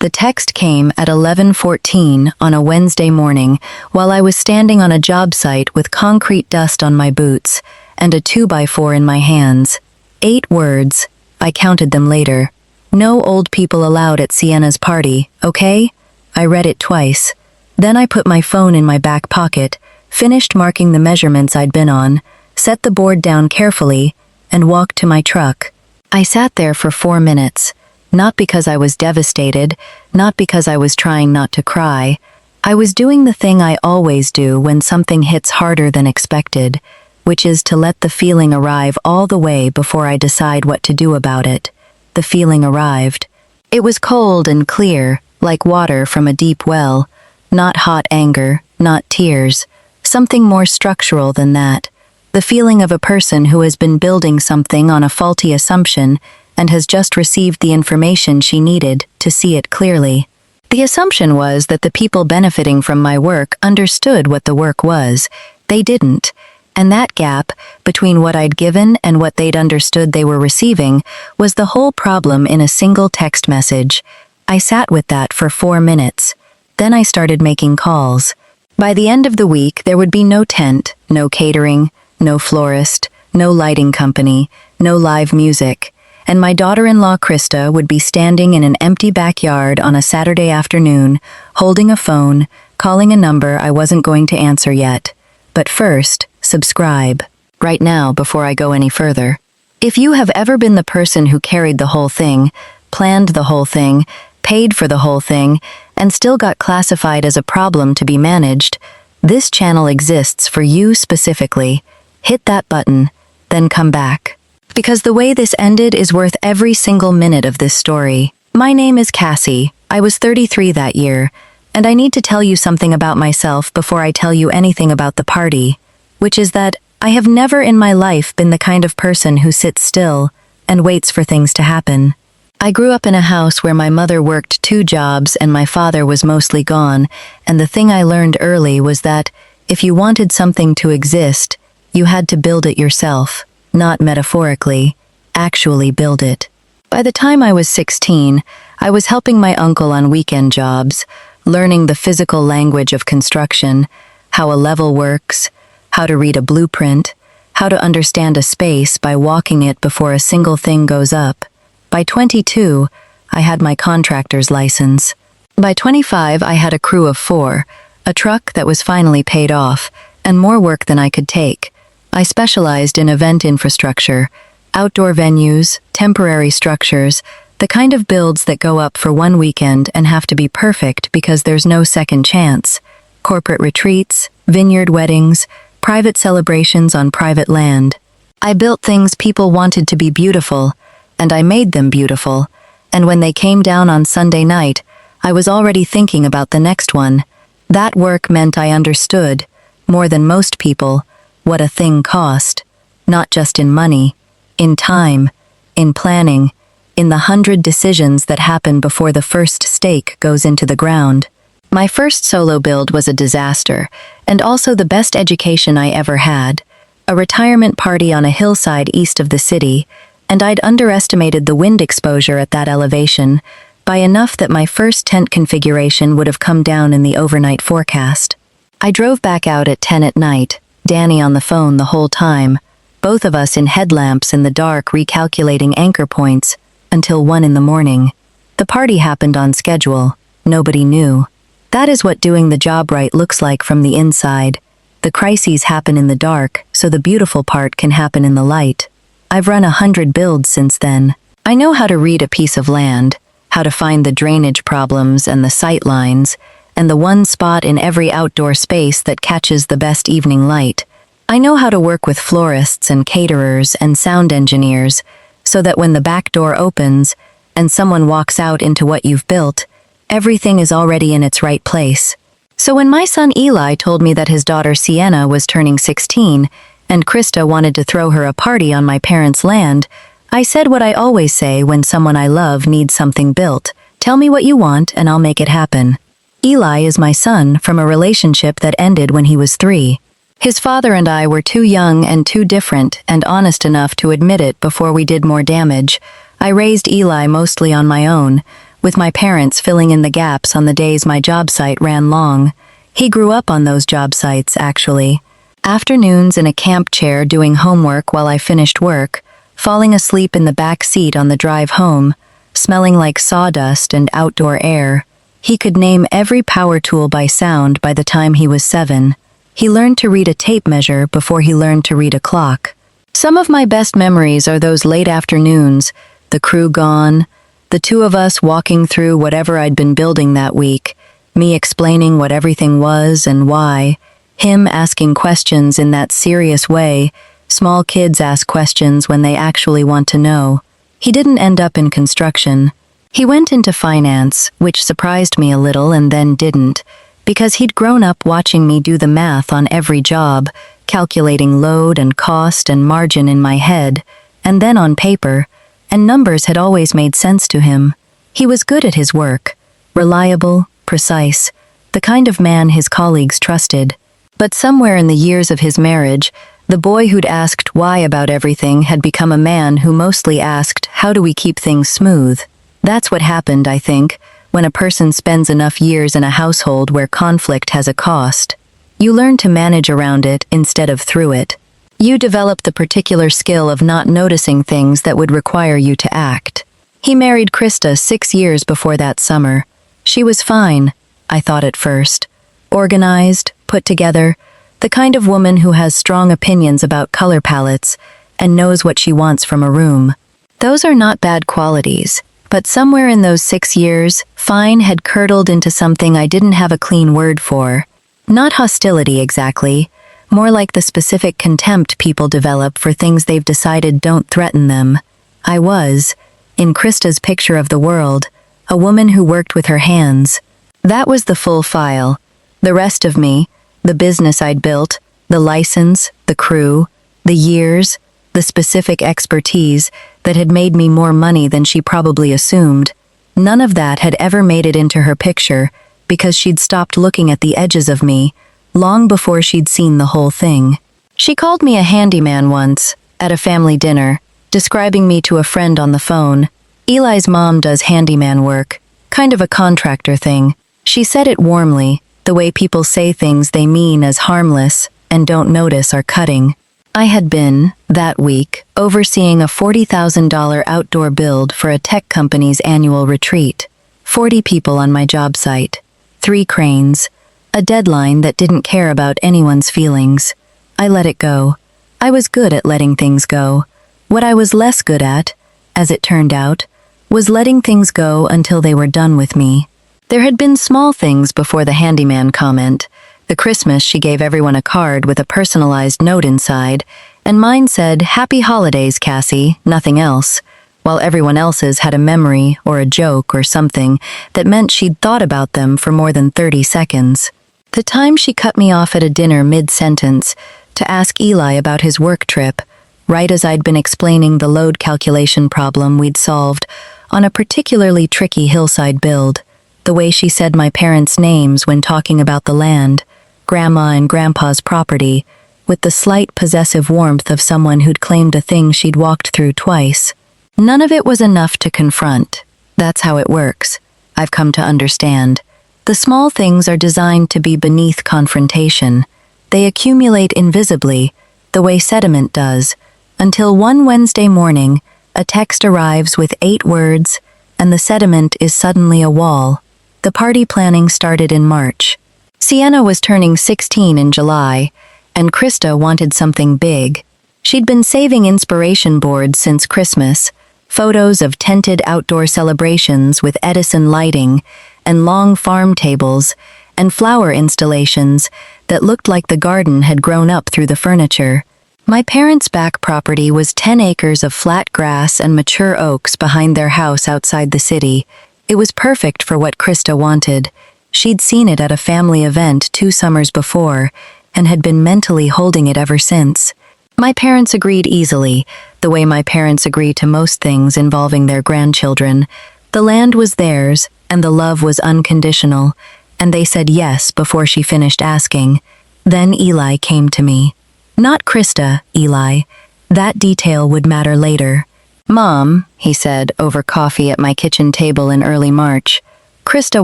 The text came at 11:14 on a Wednesday morning while I was standing on a job site with concrete dust on my boots and a 2x4 in my hands. 8 words. I counted them later. No old people allowed at Sienna's party, okay? I read it twice. Then I put my phone in my back pocket, finished marking the measurements I'd been on, set the board down carefully, and walked to my truck. I sat there for 4 minutes. Not because I was devastated, not because I was trying not to cry. I was doing the thing I always do when something hits harder than expected, which is to let the feeling arrive all the way before I decide what to do about it. The feeling arrived. It was cold and clear, like water from a deep well. Not hot anger, not tears. Something more structural than that. The feeling of a person who has been building something on a faulty assumption and has just received the information she needed to see it clearly. The assumption was that the people benefiting from my work understood what the work was. They didn't. And that gap between what I'd given and what they'd understood they were receiving was the whole problem in a single text message. I sat with that for 4 minutes. Then I started making calls. By the end of the week, there would be no tent, no catering, no florist, no lighting company, no live music. And my daughter-in-law Krista would be standing in an empty backyard on a Saturday afternoon, holding a phone, calling a number I wasn't going to answer yet. But first, subscribe. Right now, before I go any further. If you have ever been the person who carried the whole thing, planned the whole thing, paid for the whole thing, and still got classified as a problem to be managed, this channel exists for you specifically. Hit that button, then come back. Because the way this ended is worth every single minute of this story. My name is Cassie. I was 33 that year, and I need to tell you something about myself before I tell you anything about the party, which is that I have never in my life been the kind of person who sits still and waits for things to happen. I grew up in a house where my mother worked 2 jobs and my father was mostly gone, and the thing I learned early was that if you wanted something to exist, you had to build it yourself. Not metaphorically, actually build it. By the time I was 16, I was helping my uncle on weekend jobs, learning the physical language of construction, how a level works, how to read a blueprint, how to understand a space by walking it before a single thing goes up. By 22, I had my contractor's license. By 25, I had a crew of 4, a truck that was finally paid off, and more work than I could take. I specialized in event infrastructure, outdoor venues, temporary structures, the kind of builds that go up for one weekend and have to be perfect because there's no second chance. Corporate retreats, vineyard weddings, private celebrations on private land. I built things people wanted to be beautiful, and I made them beautiful. And when they came down on Sunday night, I was already thinking about the next one. That work meant I understood, more than most people, what a thing cost, not just in money, in time, in planning, in the 100 decisions that happen before the first stake goes into the ground. My first solo build was a disaster, and also the best education I ever had. A retirement party on a hillside east of the city, and I'd underestimated the wind exposure at that elevation by enough that my first tent configuration would have come down in the overnight forecast. I drove back out at 10 at night, Danny on the phone the whole time, both of us in headlamps in the dark recalculating anchor points, until 1 in the morning. The party happened on schedule. Nobody knew. That is what doing the job right looks like from the inside. The crises happen in the dark, so the beautiful part can happen in the light. I've run 100 builds since then. I know how to read a piece of land, how to find the drainage problems and the sight lines, and the one spot in every outdoor space that catches the best evening light. I know how to work with florists and caterers and sound engineers, so that when the back door opens and someone walks out into what you've built, everything is already in its right place. So when my son Eli told me that his daughter Sienna was turning 16 and Krista wanted to throw her a party on my parents' land, I said what I always say when someone I love needs something built. Tell me what you want and I'll make it happen. Eli is my son from a relationship that ended when he was 3. His father and I were too young and too different and honest enough to admit it before we did more damage. I raised Eli mostly on my own, with my parents filling in the gaps on the days my job site ran long. He grew up on those job sites, actually. Afternoons in a camp chair doing homework while I finished work, falling asleep in the back seat on the drive home, smelling like sawdust and outdoor air. He could name every power tool by sound by the time he was 7. He learned to read a tape measure before he learned to read a clock. Some of my best memories are those late afternoons, the crew gone, the two of us walking through whatever I'd been building that week, me explaining what everything was and why, him asking questions in that serious way. Small kids ask questions when they actually want to know. He didn't end up in construction. He went into finance, which surprised me a little and then didn't, because he'd grown up watching me do the math on every job, calculating load and cost and margin in my head, and then on paper, and numbers had always made sense to him. He was good at his work, reliable, precise, the kind of man his colleagues trusted. But somewhere in the years of his marriage, the boy who'd asked why about everything had become a man who mostly asked, how do we keep things smooth? That's what happened, I think, when a person spends enough years in a household where conflict has a cost. You learn to manage around it instead of through it. You develop the particular skill of not noticing things that would require you to act. He married Krista 6 years before that summer. She was fine, I thought at first. Organized, put together, the kind of woman who has strong opinions about color palettes and knows what she wants from a room. Those are not bad qualities. But somewhere in those 6 years, fine had curdled into something I didn't have a clean word for. Not hostility exactly, more like the specific contempt people develop for things they've decided don't threaten them. I was, in Krista's picture of the world, a woman who worked with her hands. That was the full file. The rest of me, the business I'd built, the license, the crew, the years, the specific expertise that had made me more money than she probably assumed. None of that had ever made it into her picture because she'd stopped looking at the edges of me long before she'd seen the whole thing. She called me a handyman once, at a family dinner, describing me to a friend on the phone. Eli's mom does handyman work, kind of a contractor thing. She said it warmly, the way people say things they mean as harmless and don't notice are cutting. I had been, that week, overseeing a $40,000 outdoor build for a tech company's annual retreat. 40 people on my job site. 3 cranes. A deadline that didn't care about anyone's feelings. I let it go. I was good at letting things go. What I was less good at, as it turned out, was letting things go until they were done with me. There had been small things before the handyman comment. The Christmas she gave everyone a card with a personalized note inside, and mine said, "Happy Holidays, Cassie," nothing else, while everyone else's had a memory or a joke or something that meant she'd thought about them for more than 30 seconds. The time she cut me off at a dinner mid-sentence to ask Eli about his work trip, right as I'd been explaining the load calculation problem we'd solved on a particularly tricky hillside build, the way she said my parents' names when talking about the land, Grandma and Grandpa's property, with the slight possessive warmth of someone who'd claimed a thing she'd walked through twice. None of it was enough to confront. That's how it works. I've come to understand. The small things are designed to be beneath confrontation. They accumulate invisibly, the way sediment does, until one Wednesday morning, a text arrives with 8 words, and the sediment is suddenly a wall. The party planning started in March. Sienna was turning 16 in July, and Krista wanted something big. She'd been saving inspiration boards since Christmas, photos of tented outdoor celebrations with Edison lighting, and long farm tables, and flower installations that looked like the garden had grown up through the furniture. My parents' back property was 10 acres of flat grass and mature oaks behind their house outside the city. It was perfect for what Krista wanted. She'd seen it at a family event 2 summers before, and had been mentally holding it ever since. My parents agreed easily, the way my parents agree to most things involving their grandchildren. The land was theirs, and the love was unconditional, and they said yes before she finished asking. Then Eli came to me. Not Krista, Eli. That detail would matter later. "Mom," he said over coffee at my kitchen table in early March, "Krista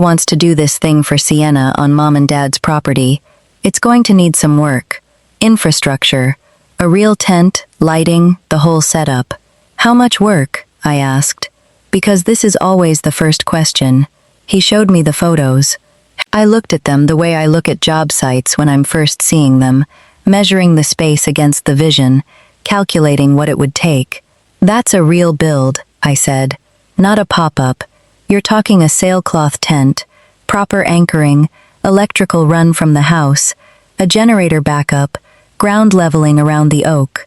wants to do this thing for Sienna on Mom and Dad's property. It's going to need some work. Infrastructure. A real tent, lighting, the whole setup." "How much work?" I asked. Because this is always the first question. He showed me the photos. I looked at them the way I look at job sites when I'm first seeing them, measuring the space against the vision, calculating what it would take. "That's a real build," I said. "Not a pop-up. You're talking a sailcloth tent, proper anchoring, electrical run from the house, a generator backup, ground leveling around the oak.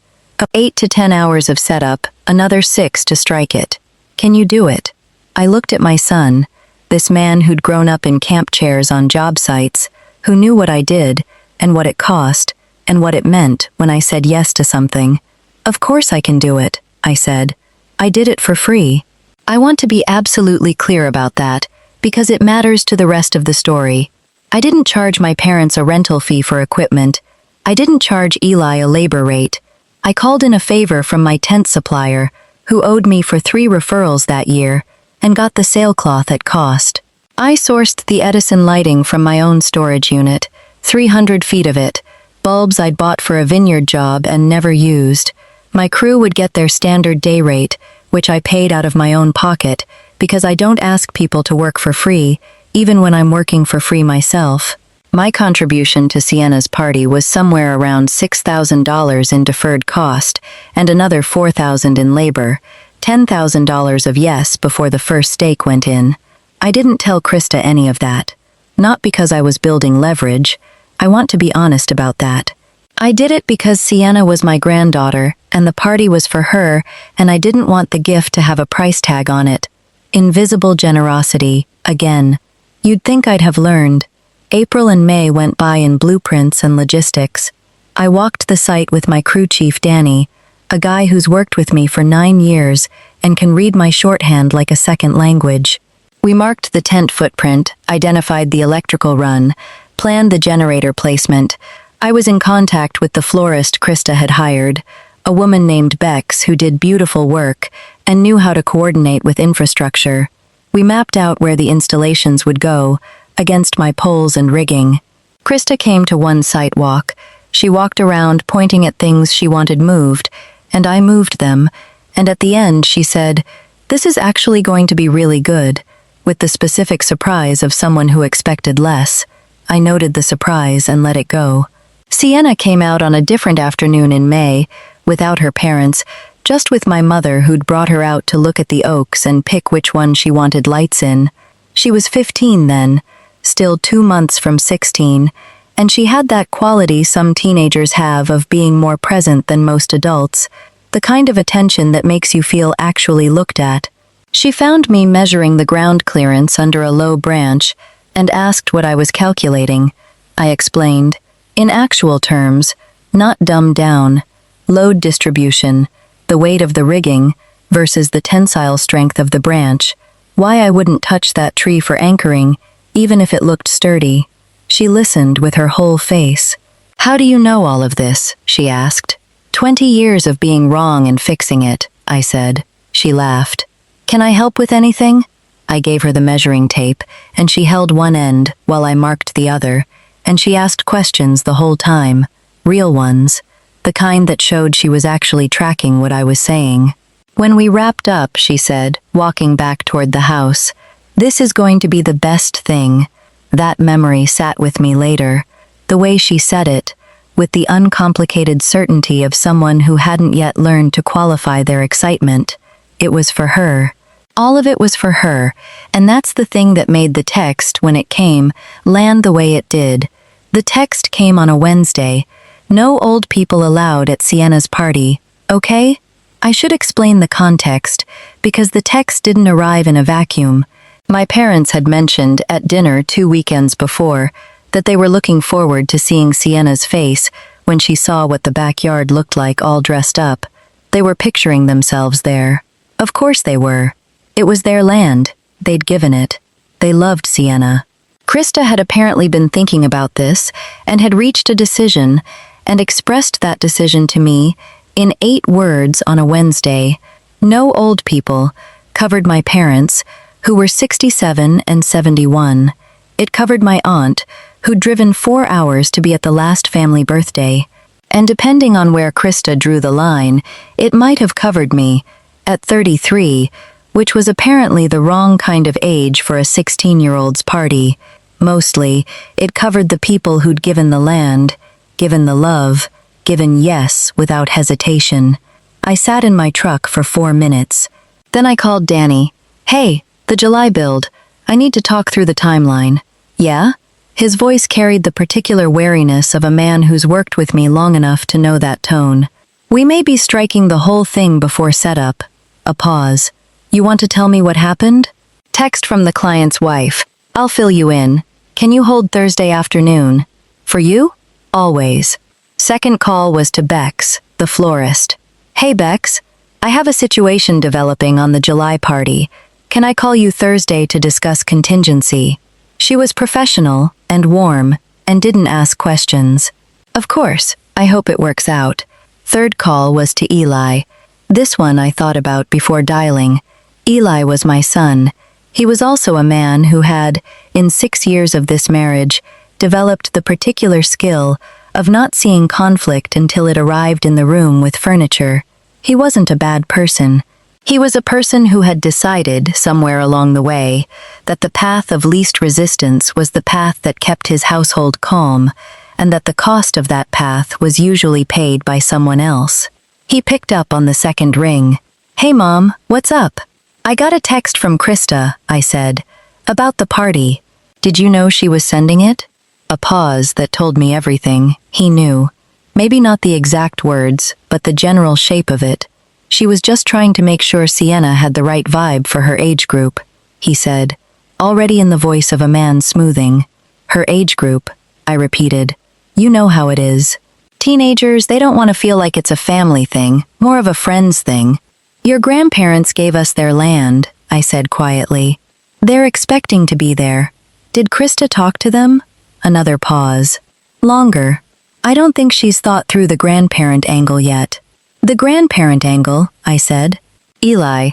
8 to 10 hours of setup, another 6 to strike it. Can you do it?" I looked at my son, this man who'd grown up in camp chairs on job sites, who knew what I did, and what it cost, and what it meant when I said yes to something. "Of course I can do it," I said. "I did it for free." I want to be absolutely clear about that, because it matters to the rest of the story. I didn't charge my parents a rental fee for equipment. I didn't charge Eli a labor rate. I called in a favor from my tent supplier, who owed me for 3 referrals that year, and got the sailcloth at cost. I sourced the Edison lighting from my own storage unit, 300 feet of it, bulbs I'd bought for a vineyard job and never used. My crew would get their standard day rate, which I paid out of my own pocket, because I don't ask people to work for free, even when I'm working for free myself. My contribution to Sienna's party was somewhere around $6,000 in deferred cost, and another $4,000 in labor, $10,000 of yes before the first stake went in. I didn't tell Krista any of that. Not because I was building leverage. I want to be honest about that. I did it because Sienna was my granddaughter, and the party was for her, and I didn't want the gift to have a price tag on it. Invisible generosity, again. You'd think I'd have learned. April and May went by in blueprints and logistics. I walked the site with my crew chief Danny, a guy who's worked with me for 9 years and can read my shorthand like a second language. We marked the tent footprint, identified the electrical run, planned the generator placement. I was in contact with the florist Krista had hired, a woman named Bex who did beautiful work and knew how to coordinate with infrastructure. We mapped out where the installations would go, against my poles and rigging. Krista came to one site walk. She walked around pointing at things she wanted moved, and I moved them, and at the end she said, "This is actually going to be really good," with the specific surprise of someone who expected less. I noted the surprise and let it go. Sienna came out on a different afternoon in May, without her parents, just with my mother who'd brought her out to look at the oaks and pick which one she wanted lights in. She was 15 then, still 2 months from 16, and she had that quality some teenagers have of being more present than most adults, the kind of attention that makes you feel actually looked at. She found me measuring the ground clearance under a low branch and asked what I was calculating. I explained, in actual terms, not dumbed down, load distribution, the weight of the rigging versus the tensile strength of the branch, why I wouldn't touch that tree for anchoring, even if it looked sturdy. She listened with her whole face. "How do you know all of this?" she asked. 20 years of being wrong and fixing it," I said. She laughed. "Can I help with anything?" I gave her the measuring tape, and she held one end while I marked the other, and she asked questions the whole time, real ones, the kind that showed she was actually tracking what I was saying. When we wrapped up, she said, walking back toward the house, "This is going to be the best thing." That memory sat with me later, the way she said it, with the uncomplicated certainty of someone who hadn't yet learned to qualify their excitement. It was for her. All of it was for her, and that's the thing that made the text, when it came, land the way it did. The text came on a Wednesday. No old people allowed at Sienna's party, okay? I should explain the context, because the text didn't arrive in a vacuum. My parents had mentioned at dinner 2 weekends before that they were looking forward to seeing Sienna's face when she saw what the backyard looked like all dressed up. They were picturing themselves there. Of course they were. It was their land. They'd given it. They loved Sienna. Krista had apparently been thinking about this and had reached a decision and expressed that decision to me in 8 words on a Wednesday. No old people. Covered my parents, who were 67 and 71. It covered my aunt, who'd driven 4 hours to be at the last family birthday. And depending on where Krista drew the line, it might have covered me, at 33, which was apparently the wrong kind of age for a 16-year-old's party. Mostly, it covered the people who'd given the land, given the love, given yes without hesitation. I sat in my truck for 4 minutes. Then I called Danny. "Hey, the July build. I need to talk through the timeline." "Yeah?" His voice carried the particular wariness of a man who's worked with me long enough to know that tone. "We may be striking the whole thing before setup." A pause. "You want to tell me what happened?" Text from the client's wife. "I'll fill you in. Can you hold Thursday afternoon?" "For you?" "Always." Second call was to Bex, the florist. "Hey Bex, I have a situation developing on the July party. Can I call you Thursday to discuss contingency?" She was professional and warm and didn't ask questions. "Of course, I hope it works out." Third call was to Eli. This one I thought about before dialing. Eli was my son. He was also a man who had, in 6 years of this marriage, developed the particular skill of not seeing conflict until it arrived in the room with furniture. He wasn't a bad person. He was a person who had decided, somewhere along the way, that the path of least resistance was the path that kept his household calm, and that the cost of that path was usually paid by someone else. He picked up on the second ring. "Hey Mom, what's up?" "I got a text from Krista," I said, "about the party. Did you know she was sending it?" A pause that told me everything. He knew. Maybe not the exact words, but the general shape of it. She was just trying to make sure Sienna had the right vibe for her age group, he said, already in the voice of a man smoothing. "Her age group," I repeated. "You know how it is. Teenagers, they don't want to feel like it's a family thing, more of a friends thing." "Your grandparents gave us their land," I said quietly. "They're expecting to be there. Did Krista talk to them?" Another pause. Longer. "I don't think she's thought through the grandparent angle yet." "The grandparent angle," I said. "Eli,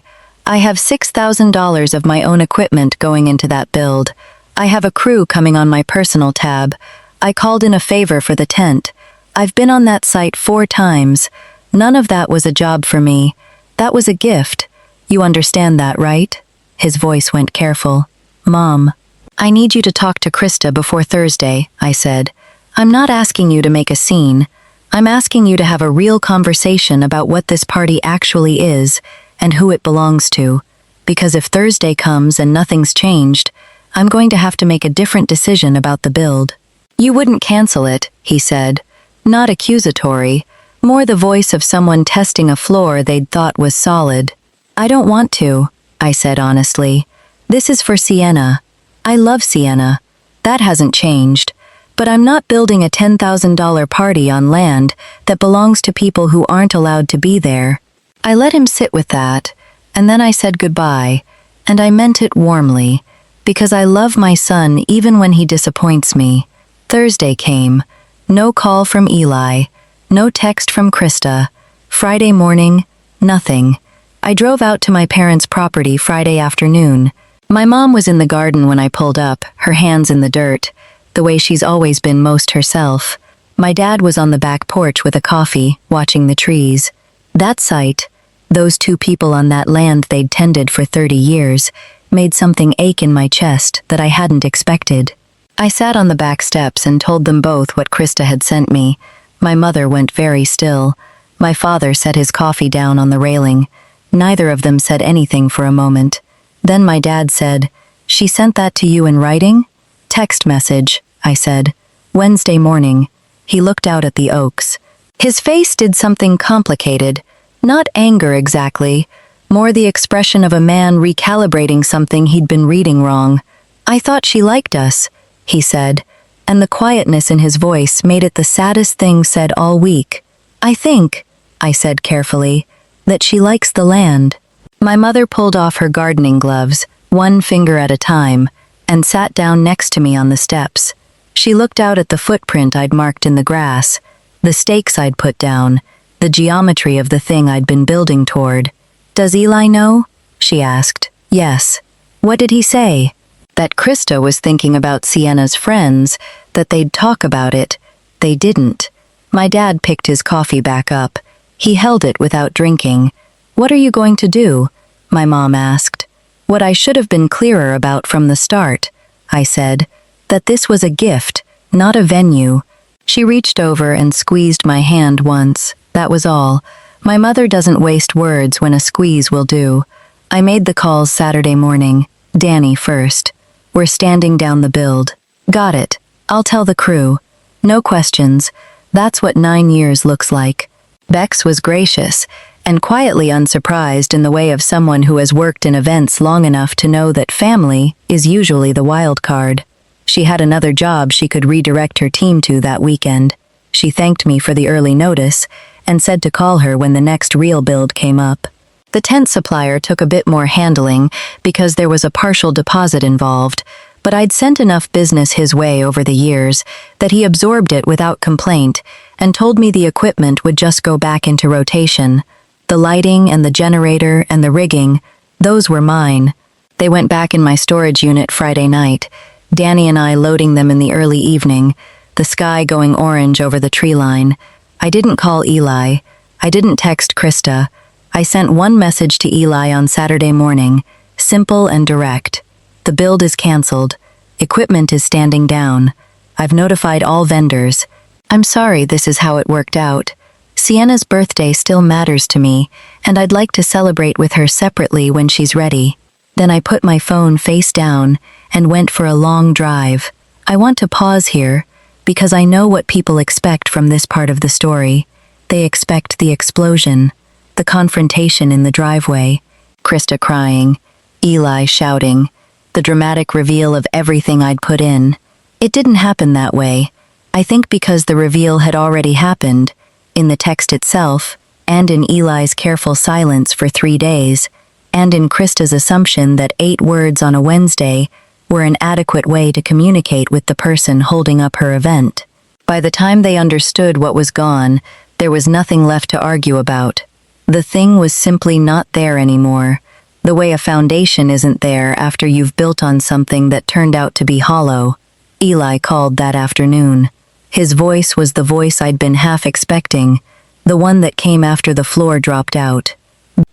I have $6,000 of my own equipment going into that build. I have a crew coming on my personal tab. I called in a favor for the tent. I've been on that site 4 times. None of that was a job for me. That was a gift. You understand that, right?" His voice went careful. "Mom, I need you to talk to Krista before Thursday," I said. "I'm not asking you to make a scene. I'm asking you to have a real conversation about what this party actually is and who it belongs to. Because if Thursday comes and nothing's changed, I'm going to have to make a different decision about the build." "You wouldn't cancel it," he said. Not accusatory, more the voice of someone testing a floor they'd thought was solid. "I don't want to," I said honestly. "This is for Sienna. I love Sienna. That hasn't changed. But I'm not building a $10,000 party on land that belongs to people who aren't allowed to be there." I let him sit with that, and then I said goodbye, and I meant it warmly, because I love my son even when he disappoints me. Thursday came. No call from Eli, no text from Krista. Friday morning, nothing. I drove out to my parents' property Friday afternoon. My mom was in the garden when I pulled up, her hands in the dirt, the way she's always been most herself. My dad was on the back porch with a coffee, watching the trees. That sight, those 2 people on that land they'd tended for 30 years, made something ache in my chest that I hadn't expected. I sat on the back steps and told them both what Krista had sent me. My mother went very still. My father set his coffee down on the railing. Neither of them said anything for a moment. Then my dad said, "She sent that to you in writing?" "Text message," I said. "Wednesday morning." He looked out at the oaks. His face did something complicated. Not anger exactly, more the expression of a man recalibrating something he'd been reading wrong. "I thought she liked us," he said, and the quietness in his voice made it the saddest thing said all week. "I think," I said carefully, "that she likes the land." My mother pulled off her gardening gloves, 1 finger at a time, and sat down next to me on the steps. She looked out at the footprint I'd marked in the grass, the stakes I'd put down, the geometry of the thing I'd been building toward. Does Eli know? She asked. Yes. What did he say? That Krista was thinking about Sienna's friends, that they'd talk about it. They didn't. My dad picked his coffee back up. He held it without drinking. What are you going to do? My mom asked. What I should have been clearer about from the start, I said. That this was a gift, not a venue. She reached over and squeezed my hand once. That was all. My mother doesn't waste words when a squeeze will do. I made the calls Saturday morning. Danny first. We're standing down the build. Got it. I'll tell the crew. No questions. That's what 9 years looks like. Bex was gracious, and quietly unsurprised in the way of someone who has worked in events long enough to know that family is usually the wild card. She had another job she could redirect her team to that weekend. She thanked me for the early notice, and said to call her when the next real build came up. The tent supplier took a bit more handling because there was a partial deposit involved, but I'd sent enough business his way over the years that he absorbed it without complaint and told me the equipment would just go back into rotation. The lighting and the generator and the rigging, those were mine. They went back in my storage unit Friday night, Danny and I loading them in the early evening, the sky going orange over the tree line. I didn't call Eli. I didn't text Krista. I sent one message to Eli on Saturday morning, simple and direct. The build is canceled. Equipment is standing down. I've notified all vendors. I'm sorry this is how it worked out. Sienna's birthday still matters to me, and I'd like to celebrate with her separately when she's ready. Then I put my phone face down and went for a long drive. I want to pause here, because I know what people expect from this part of the story. They expect the explosion, the confrontation in the driveway, Krista crying, Eli shouting, the dramatic reveal of everything I'd put in. It didn't happen that way. I think because the reveal had already happened, in the text itself, and in Eli's careful silence for 3 days, and in Krista's assumption that 8 words on a Wednesday were an adequate way to communicate with the person holding up her event. By the time they understood what was gone, there was nothing left to argue about. The thing was simply not there anymore, the way a foundation isn't there after you've built on something that turned out to be hollow. Eli called that afternoon. His voice was the voice I'd been half expecting, the one that came after the floor dropped out.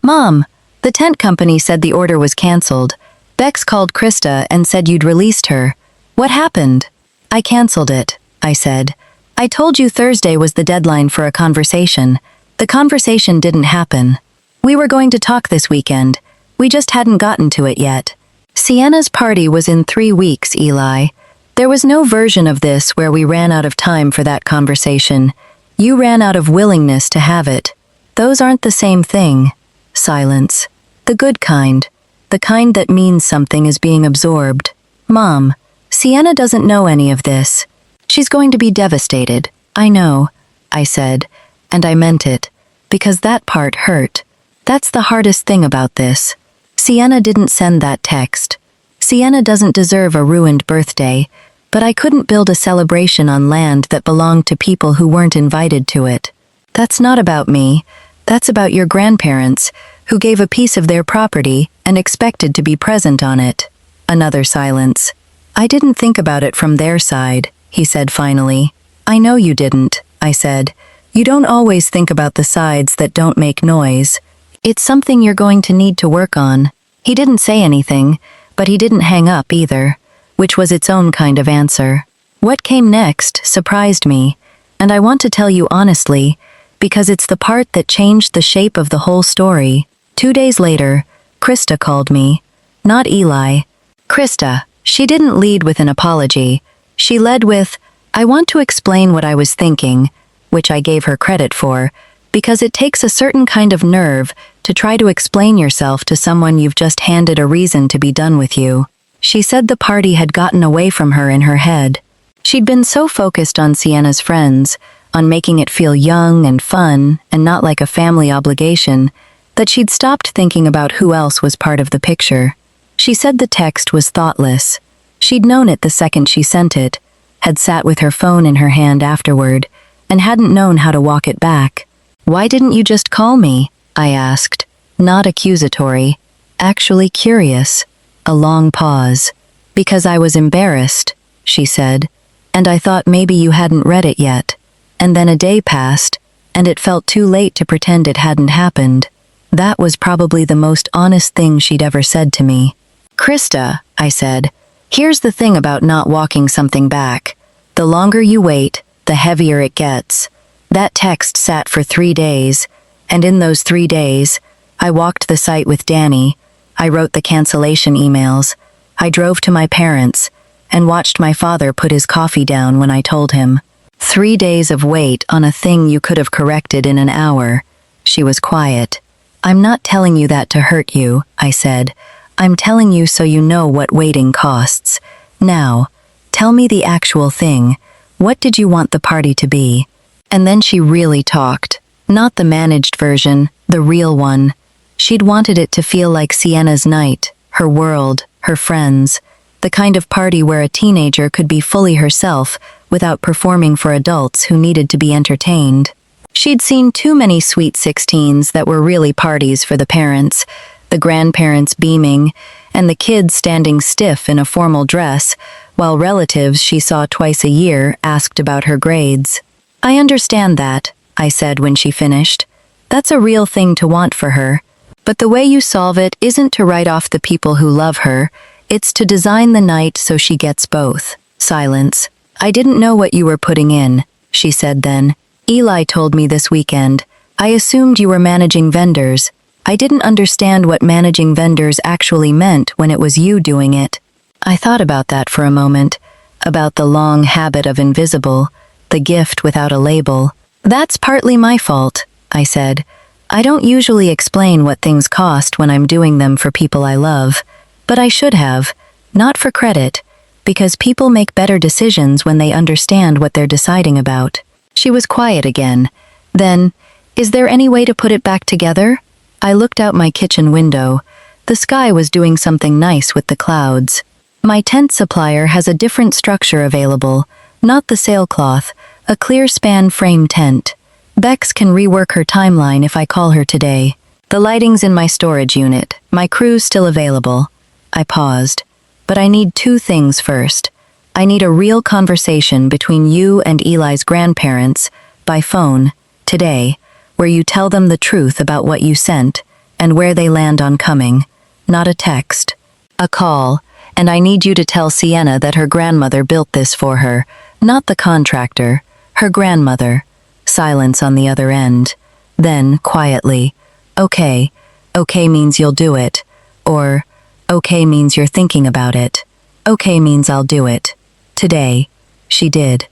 Mom, the tent company said the order was canceled. Bex called Krista and said you'd released her. What happened? I canceled it, I said. I told you Thursday was the deadline for a conversation. The conversation didn't happen. We were going to talk this weekend. We just hadn't gotten to it yet. Sienna's party was in 3 weeks, Eli. There was no version of this where we ran out of time for that conversation. You ran out of willingness to have it. Those aren't the same thing. Silence. The good kind. The kind that means something is being absorbed. Mom, Sienna doesn't know any of this. She's going to be devastated. I know, I said, and I meant it, because that part hurt. That's the hardest thing about this. Sienna didn't send that text. Sienna doesn't deserve a ruined birthday, but I couldn't build a celebration on land that belonged to people who weren't invited to it. That's not about me. That's about your grandparents, who gave a piece of their property and expected to be present on it. Another silence. I didn't think about it from their side, he said finally. I know you didn't, I said. You don't always think about the sides that don't make noise. It's something you're going to need to work on. He didn't say anything, but he didn't hang up either, which was its own kind of answer. What came next surprised me, and I want to tell you honestly, because it's the part that changed the shape of the whole story. 2 days later, Krista called me. Not Eli. Krista. She didn't lead with an apology. She led with, I want to explain what I was thinking, which I gave her credit for, because it takes a certain kind of nerve to try to explain yourself to someone you've just handed a reason to be done with you. She said the party had gotten away from her in her head. She'd been so focused on Sienna's friends, on making it feel young and fun and not like a family obligation, that she'd stopped thinking about who else was part of the picture. She said the text was thoughtless. She'd known it the second she sent it, had sat with her phone in her hand afterward, and hadn't known how to walk it back. Why didn't you just call me? I asked. not accusatory, actually curious. A long pause. "Because I was embarrassed," she said, "and I thought maybe you hadn't read it yet." And then a day passed, and it felt too late to pretend it hadn't happened. That was probably the most honest thing she'd ever said to me. "Krista," I said, "here's the thing about not walking something back. The longer you wait, the heavier it gets." That text sat for 3 days, and in those 3 days, I walked the site with Danny, I wrote the cancellation emails, I drove to my parents, and watched my father put his coffee down when I told him. 3 days of wait on a thing you could have corrected in an hour. She was quiet. "I'm not telling you that to hurt you," I said. "I'm telling you so you know what waiting costs. Now, tell me the actual thing. What did you want the party to be?" And then she really talked. Not the managed version, the real one. She'd wanted it to feel like Sienna's night, her world, her friends, the kind of party where a teenager could be fully herself without performing for adults who needed to be entertained. She'd seen too many sweet 16s that were really parties for the parents, the grandparents beaming, and the kids standing stiff in a formal dress, while relatives she saw twice a year asked about her grades. "I understand that," I said when she finished. "That's a real thing to want for her. But the way you solve it isn't to write off the people who love her, it's to design the night so she gets both." Silence. "I didn't know what you were putting in," she said then. "Eli told me this weekend. I assumed you were managing vendors. I didn't understand what managing vendors actually meant when it was you doing it." I thought about that for a moment, about the long habit of invisible, the gift without a label. "That's partly my fault," I said. "I don't usually explain what things cost when I'm doing them for people I love. But I should have, not for credit, because people make better decisions when they understand what they're deciding about." She was quiet again. Then, "Is there any way to put it back together?" I looked out my kitchen window. The sky was doing something nice with the clouds. "My tent supplier has a different structure available, not the sailcloth, a clear span frame tent. Bex can rework her timeline if I call her today. The lighting's in my storage unit. My crew's still available." I paused. "But I need 2 things first. I need a real conversation between you and Eli's grandparents, by phone, today, where you tell them the truth about what you sent, and where they land on coming. Not a text. A call, and I need you to tell Sienna that her grandmother built this for her, not the contractor, her grandmother." Silence on the other end. Then, quietly, "Okay. Okay means you'll do it." Or, "Okay means you're thinking about it." "Okay means I'll do it. Today." She did.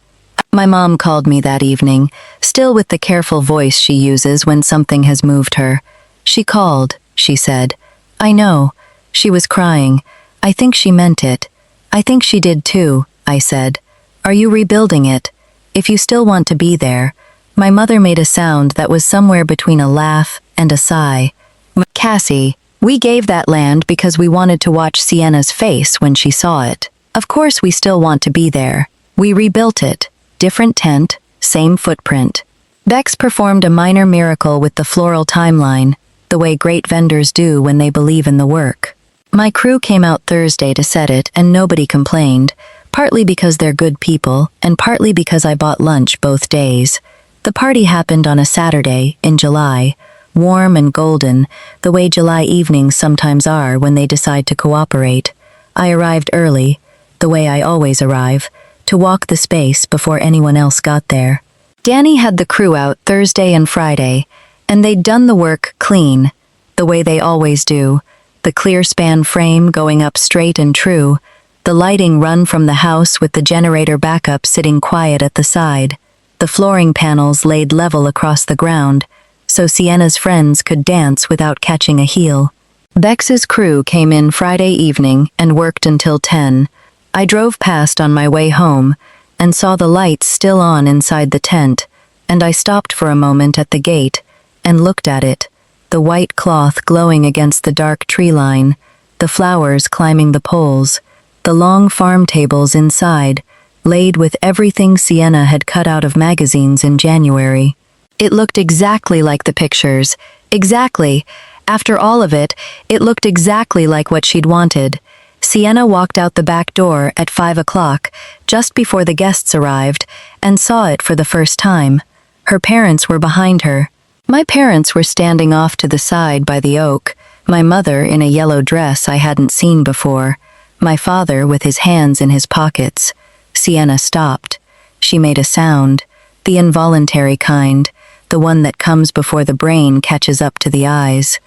My mom called me that evening, still with the careful voice she uses when something has moved her. "She called," she said. "I know." She was crying. "I think she meant it." "I think she did too," I said. "Are you rebuilding it? If you still want to be there." My mother made a sound that was somewhere between a laugh and a sigh. "Cassie, we gave that land because we wanted to watch Sienna's face when she saw it. Of course we still want to be there. We rebuilt it. Different tent, same footprint." Bex performed a minor miracle with the floral timeline, the way great vendors do when they believe in the work. My crew came out Thursday to set it and nobody complained, partly because they're good people and partly because I bought lunch both days. The party happened on a Saturday in July, warm and golden, the way July evenings sometimes are when they decide to cooperate. I arrived early, the way I always arrive, to walk the space before anyone else got there. Danny had the crew out Thursday and Friday, and they'd done the work clean, the way they always do, the clear span frame going up straight and true, the lighting run from the house with the generator backup sitting quiet at the side, the flooring panels laid level across the ground, so Sienna's friends could dance without catching a heel. Bex's crew came in Friday evening and worked until 10. I drove past on my way home and saw the lights still on inside the tent, and I stopped for a moment at the gate and looked at it, the white cloth glowing against the dark tree line, the flowers climbing the poles, the long farm tables inside, laid with everything Sienna had cut out of magazines in January. It looked exactly like the pictures, exactly, After all of it, it looked exactly like what she'd wanted. Sienna walked out the back door at 5 o'clock, just before the guests arrived, and saw it for the first time. Her parents were behind her. My parents were standing off to the side by the oak, my mother in a yellow dress I hadn't seen before, my father with his hands in his pockets. Sienna stopped. She made a sound, the involuntary kind, the one that comes before the brain catches up to the eyes.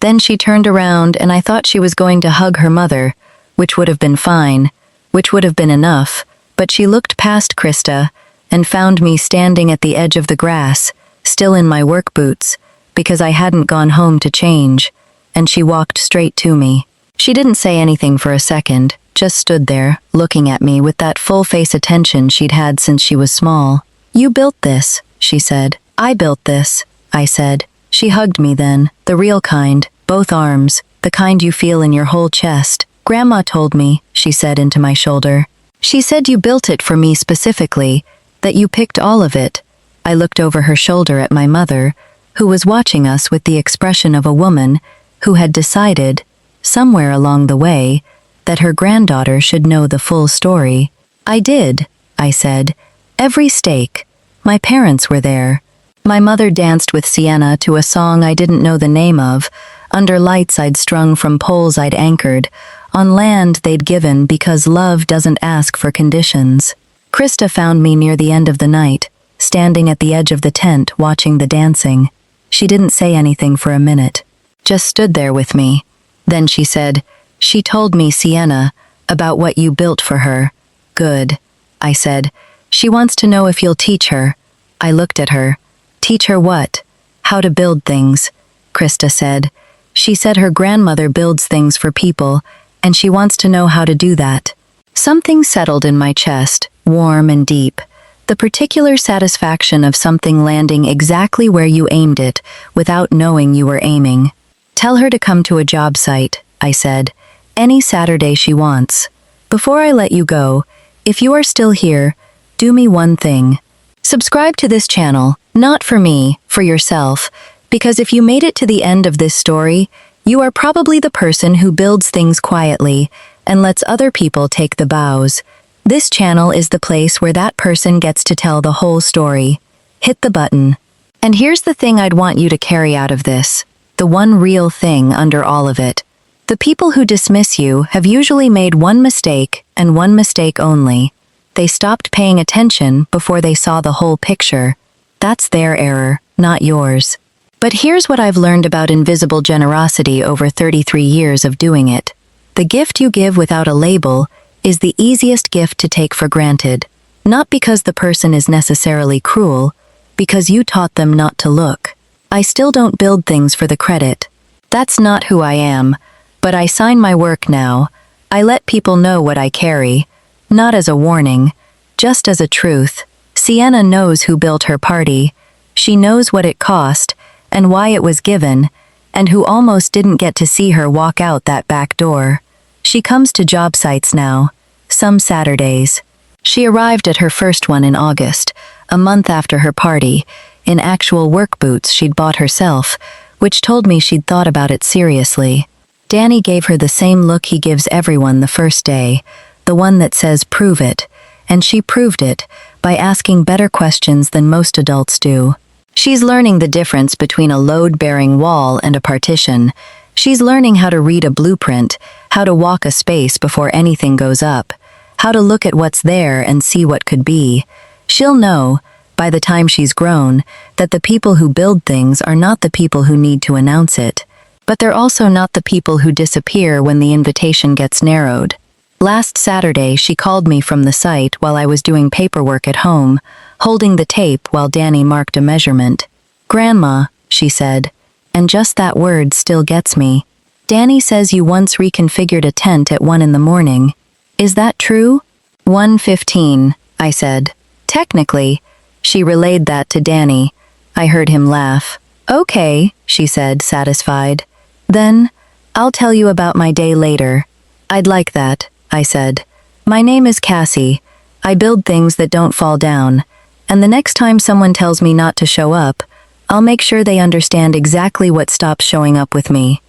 Then she turned around and I thought she was going to hug her mother, which would have been fine, which would have been enough, but she looked past Krista and found me standing at the edge of the grass, still in my work boots, because I hadn't gone home to change, and she walked straight to me. She didn't say anything for a second, just stood there, looking at me with that full-face attention she'd had since she was small. "You built this," she said. "I built this," I said. She hugged me then, the real kind, both arms, the kind you feel in your whole chest. "Grandma told me," she said into my shoulder. "She said you built it for me specifically, that you picked all of it." I looked over her shoulder at my mother, who was watching us with the expression of a woman who had decided, somewhere along the way, that her granddaughter should know the full story. "I did," I said. "Every stake. My parents were there." My mother danced with Sienna to a song I didn't know the name of, under lights I'd strung from poles I'd anchored, on land they'd given because love doesn't ask for conditions. Krista found me near the end of the night, standing at the edge of the tent watching the dancing. She didn't say anything for a minute, just stood there with me. Then she said, "She told me, Sienna, about what you built for her." "Good," I said. "She wants to know if you'll teach her." I looked at her. "Teach her what?" "How to build things," Krista said. "She said her grandmother builds things for people, and she wants to know how to do that." Something settled in my chest, warm and deep. The particular satisfaction of something landing exactly where you aimed it, without knowing you were aiming. "Tell her to come to a job site," I said. "Any Saturday she wants. Before I let you go, if you are still here, do me one thing. Subscribe to this channel, not for me, for yourself, because if you made it to the end of this story, you are probably the person who builds things quietly and lets other people take the bows. This channel is the place where that person gets to tell the whole story. Hit the button. And here's the thing I'd want you to carry out of this, the one real thing under all of it. The people who dismiss you have usually made one mistake and one mistake only. They stopped paying attention before they saw the whole picture. That's their error, not yours. But here's what I've learned about invisible generosity over 33 years of doing it. The gift you give without a label is the easiest gift to take for granted, not because the person is necessarily cruel, because you taught them not to look. I still don't build things for the credit. That's not who I am, but I sign my work now. I let people know what I carry, not as a warning, just as a truth. Sienna knows who built her party. She knows what it cost, and why it was given, and who almost didn't get to see her walk out that back door. She comes to job sites now, some Saturdays. She arrived at her first one in August, a month after her party, in actual work boots she'd bought herself, which told me she'd thought about it seriously. Danny gave her the same look he gives everyone the first day, the one that says, "Prove it," and she proved it by asking better questions than most adults do. She's learning the difference between a load-bearing wall and a partition. She's learning how to read a blueprint, how to walk a space before anything goes up, how to look at what's there and see what could be. She'll know, by the time she's grown, that the people who build things are not the people who need to announce it, but they're also not the people who disappear when the invitation gets narrowed. Last Saturday, she called me from the site while I was doing paperwork at home, holding the tape while Danny marked a measurement. "Grandma," she said, and just that word still gets me. "Danny says you once reconfigured a tent at 1 in the morning. Is that true?" 1:15, I said. "Technically." She relayed that to Danny. I heard him laugh. "Okay," she said, satisfied. "Then, I'll tell you about my day later." "I'd like that," I said. "My name is Cassie. I build things that don't fall down. And the next time someone tells me not to show up, I'll make sure they understand exactly what stops showing up with me.